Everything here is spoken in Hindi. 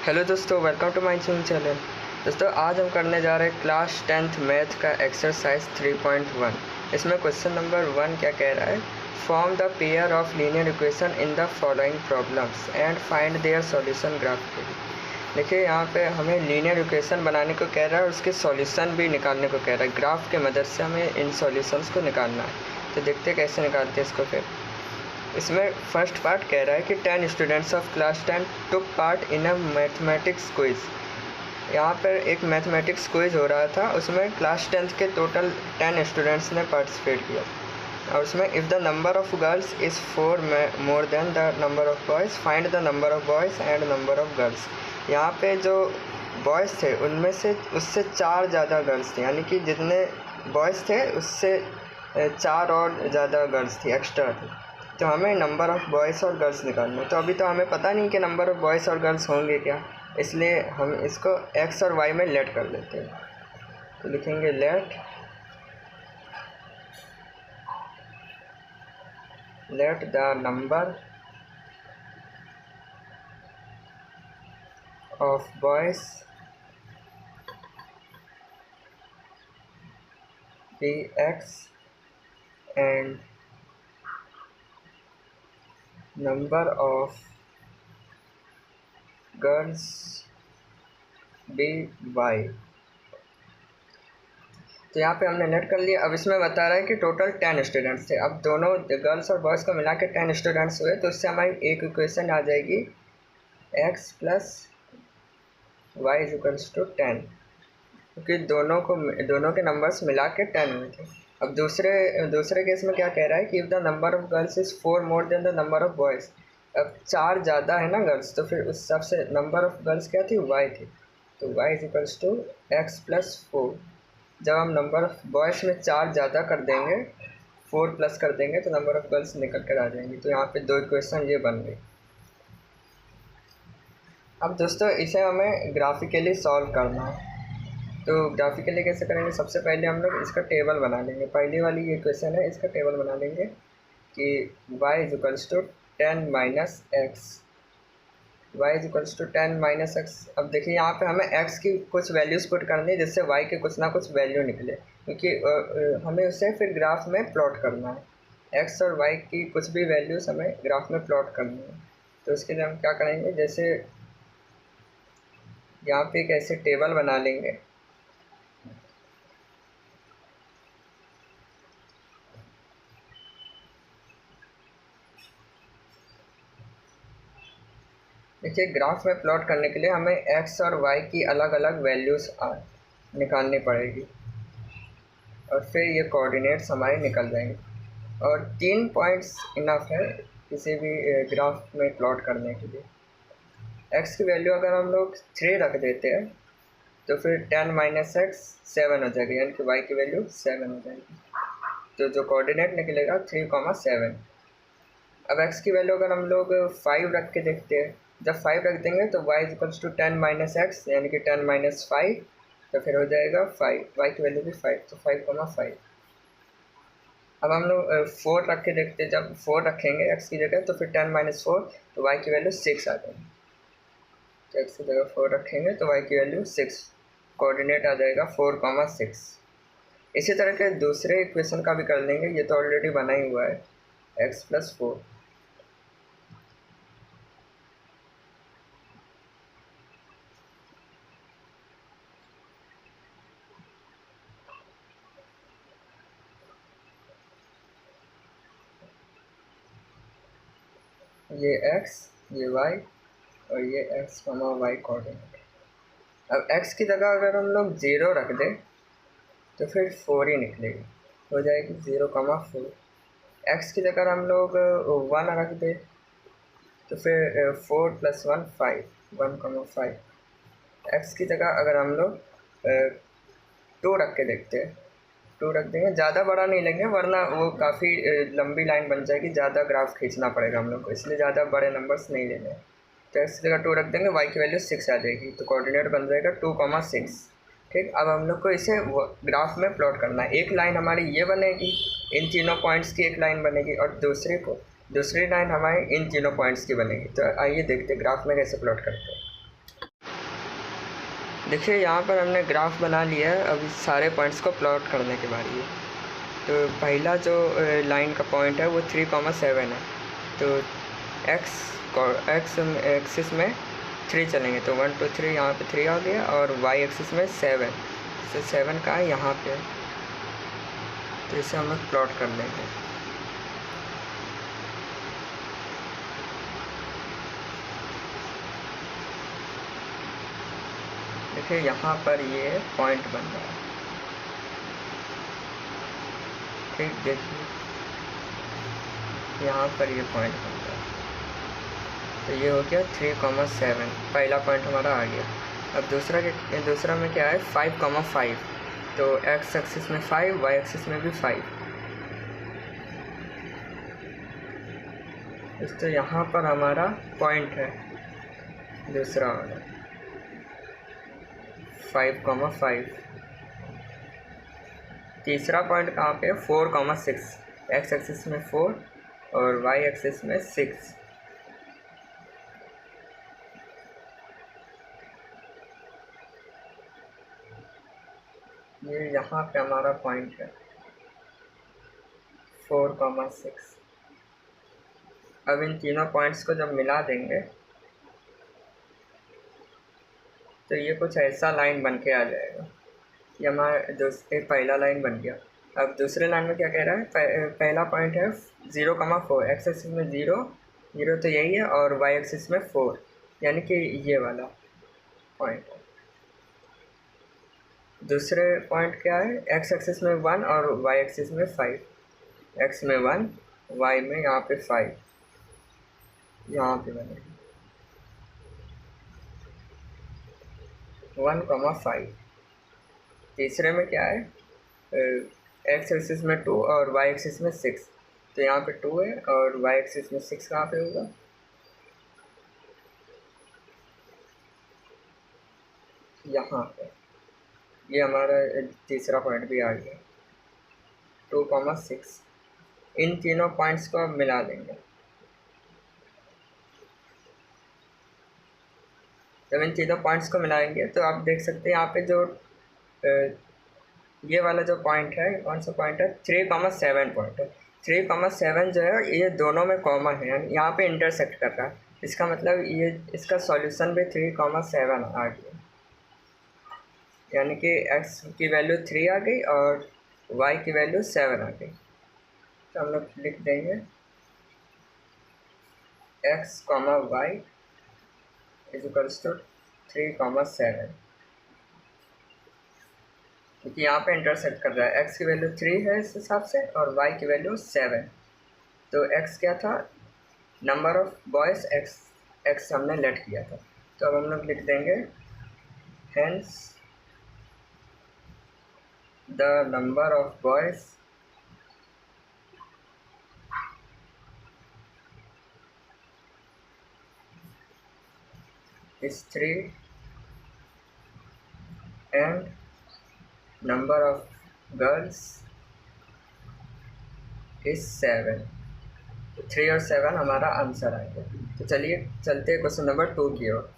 हेलो दोस्तों, वेलकम टू माय चैनल। दोस्तों, आज हम करने जा रहे हैं क्लास 10th मैथ का एक्सरसाइज 3.1। इसमें क्वेश्चन नंबर 1 क्या कह रहा है, form the pair of linear equation in the following problems and find their solution graphically. देखिए, यहाँ पे हमें लीनियर इक्वेशन बनाने को कह रहा है और उसके सॉल्यूशन भी निकालने को कह रहा है। ग्राफ के मदद से हमें इन सॉल्यूशंस को निकालना है। तो देखते हैं कैसे निकालते हैं इसको। फिर इसमें फर्स्ट पार्ट कह रहा है कि 10 students of class 10 took part in a mathematics quiz. यहाँ पर एक मैथमेटिक्स क्विज हो रहा था, उसमें क्लास 10th के टोटल 10 स्टूडेंट्स ने पार्टिसिपेट किया और उसमें if the number of girls is 4 more than the number of boys find the number of boys and number of girls. यहाँ पे जो बॉयज़ थे उनमें से उससे 4 ज़्यादा गर्ल्स थी, यानी कि जितने बॉयज़ थे उससे 4 और ज़्यादा गर्ल्स थी, एक्स्ट्रा थी। तो हमें नंबर ऑफ़ बॉयज़ और गर्ल्स निकालना है। तो अभी तो हमें पता नहीं कि नंबर ऑफ़ बॉयज़ और गर्ल्स होंगे क्या, इसलिए हम इसको एक्स और वाई में लेट कर लेते हैं। तो लिखेंगे let the number of boys be x and number of girls be y. तो यहाँ पे हमने लेट कर लिया। अब इसमें बता रहा है कि टोटल 10 स्टूडेंट्स थे। अब दोनों गर्ल्स और बॉयज़ को मिला के 10 स्टूडेंट्स हुए, तो इससे हमारी एक इक्वेशन आ जाएगी x plus y is equals to 10, क्योंकि दोनों के नंबर्स मिला के 10 हुए थे। अब दूसरे केस में क्या कह रहा है कि if the number of girls is 4 more than the number of boys. अब 4 ज़्यादा है ना गर्ल्स, तो फिर उस हिसाब से नंबर ऑफ गर्ल्स क्या थी, y थी। तो y is equals to x plus 4। जब हम नंबर ऑफ़ बॉयज़ में 4 ज़्यादा कर देंगे, 4 प्लस कर देंगे, तो नंबर ऑफ़ गर्ल्स निकल कर आ जाएंगी। तो यहाँ पे 2 इक्वेशन ये बन गई। अब दोस्तों, इसे हमें ग्राफिकली सॉल्व करना है। तो ग्राफिकली कैसे करेंगे, सबसे पहले हम लोग इसका टेबल बना लेंगे। पहली वाली ये इक्वेशन है, इसका टेबल बना लेंगे कि y is equals to 10 minus x. y is equals to 10 minus x. अब देखिए, यहाँ पे हमें x की कुछ वैल्यूज़ पुट करनी है जिससे y के कुछ ना कुछ वैल्यू निकले, क्योंकि हमें उसे फिर ग्राफ में प्लॉट करना है। x और y की कुछ भी वैल्यूज़ हमें ग्राफ में प्लॉट करनी है। तो इसके लिए हम क्या करेंगे, जैसे यहाँ पे एक ऐसे टेबल बना लेंगे। देखिए, ग्राफ में प्लॉट करने के लिए हमें x और y की अलग अलग वैल्यूज़ निकालनी पड़ेगी और फिर ये कोऑर्डिनेट्स हमारे निकल जाएंगे। और 3 पॉइंट्स इनफ है किसी भी ग्राफ में प्लॉट करने के लिए। x की वैल्यू अगर हम लोग 3 रख देते हैं तो फिर 10 माइनस एक्स 7 हो जाएगी, यानी कि y की वैल्यू 7 हो जाएगी। तो जो कोऑर्डिनेट निकलेगा 3,7। अब x की वैल्यू अगर हम लोग 5 रख के देखते हैं, जब 5 रख देंगे तो y is equals to 10 minus x, यानी कि 10 माइनस 5, तो फिर हो जाएगा 5। y की वैल्यू भी 5, तो 5,5। अब हम लोग 4 रख के देखते हैं, जब 4 रखेंगे x की जगह तो फिर 10 माइनस 4, तो y की वैल्यू 6 आ जाएगी। तो x की जगह 4 रखेंगे तो y की वैल्यू 6, कोऑर्डिनेट आ जाएगा 4,6। इसी तरह के दूसरे इक्वेशन का भी कर लेंगे, ये तो ऑलरेडी बना ही हुआ है, x प्लस 4। ये x, ये y और ये x, y कोऑर्डिनेट। अब x की जगह अगर हम लोग 0 रख दें तो फिर 4 ही निकलेगी, हो जाएगी 0,4। x की जगह हम लोग 1 रख दें तो फिर 4 प्लस 1 5, 1,5। x की जगह अगर हम लोग 2 रख के देखते हैं, 2 रख देंगे, ज़्यादा बड़ा नहीं लेंगे वरना वो काफ़ी लंबी लाइन बन जाएगी, ज़्यादा ग्राफ खींचना पड़ेगा हम लोग को, इसलिए ज़्यादा बड़े नंबर्स नहीं लेने। तो x की जगह 2 रख देंगे, y की वैल्यू 6 आ जाएगी, तो कोऑर्डिनेट बन जाएगा 2,6। ठीक, अब हम लोग को इसे ग्राफ में प्लॉट करना है। एक लाइन हमारी ये बनेगी, इन तीनों पॉइंट्स की एक लाइन बनेगी, और दूसरी लाइन हमारी इन तीनों पॉइंट्स की बनेगी। तो आइए देखते ग्राफ में कैसे प्लॉट करते हैं। देखिए यहाँ पर हमने ग्राफ बना लिया है, अभी सारे पॉइंट्स को प्लॉट करने के बारी है। तो पहला जो लाइन का पॉइंट है वो 3,7 है। तो एक्स एक्सिस में 3 चलेंगे, तो 1 2 3 यहाँ पे 3 आ गया, और वाई एक्सिस में 7, तो 7 का है यहाँ पे, तो इसे हम लोग प्लॉट कर लेंगे। देखिए यहाँ पर ये पॉइंट बन रहा है, ठीक, देखिए यहाँ पर ये पॉइंट बन रहा है। तो ये हो गया 3,7, पहला पॉइंट हमारा आ गया। अब दूसरा में क्या है 5,5, तो एक्स एक्सिस में 5, वाई एक्सिस में भी 5। तो यहाँ पर हमारा पॉइंट है दूसरा वाला 5,5। तीसरा पॉइंट कहाँ पे है 4,6, एक्स एक्सिस में 4 और वाई एक्सिस में 6। ये यहाँ पे हमारा पॉइंट है 4,6। अब इन तीनों पॉइंट्स को जब मिला देंगे तो ये कुछ ऐसा लाइन बन के आ जाएगा। ये हमारा एक पहला लाइन बन गया। अब दूसरे लाइन में क्या कह रहा है, पहला पॉइंट है 0,4, एक्स एक्सिस में 0 तो यही है, और वाई एक्सिस में 4, यानी कि ये वाला पॉइंट है। दूसरे पॉइंट क्या है, एक्स एक्सिस में 1 और वाई एक्सिस में 5, एक्स में 1, वाई में यहाँ पे 5, यहाँ पे बनेगा 1,5। तीसरे में क्या है, एक्स एक्सिस में 2 और वाई एक्सिस में 6, तो यहाँ पे 2 है, और वाई एक्सिस में 6 कहाँ पे होगा, यहाँ पे। ये हमारा तीसरा पॉइंट भी आ गया 2,6। इन तीनों पॉइंट्स को अब मिला देंगे। जब इन तीनों पॉइंट्स को मिलाएंगे तो आप देख सकते हैं यहाँ पे जो ये वाला जो पॉइंट है, कौन सा पॉइंट है, 3,7 पॉइंट है। 3,7 जो है ये दोनों में कॉमन है, यानी यहाँ पे इंटरसेक्ट कर रहा है। इसका मतलब ये इसका सॉल्यूशन भी 3,7 आ गया, यानी कि x की वैल्यू 3 आ गई और y की वैल्यू 7 आ गई। तो हम लोग लिख देंगे x, y इक्वल्स टू 3,7, क्योंकि यहाँ पे इंटरसेक्ट कर रहा है। x की वैल्यू 3 है इस हिसाब से, और y की वैल्यू 7। तो x क्या था, नंबर ऑफ बॉयज़ x हमने लेट किया था। तो अब हम लोग लिख देंगे hence the number of boys is 3 and number of girls is 7। 3 और 7 हमारा आंसर आएगा। तो चलिए चलते हैं क्वेश्चन नंबर 2 की ओर।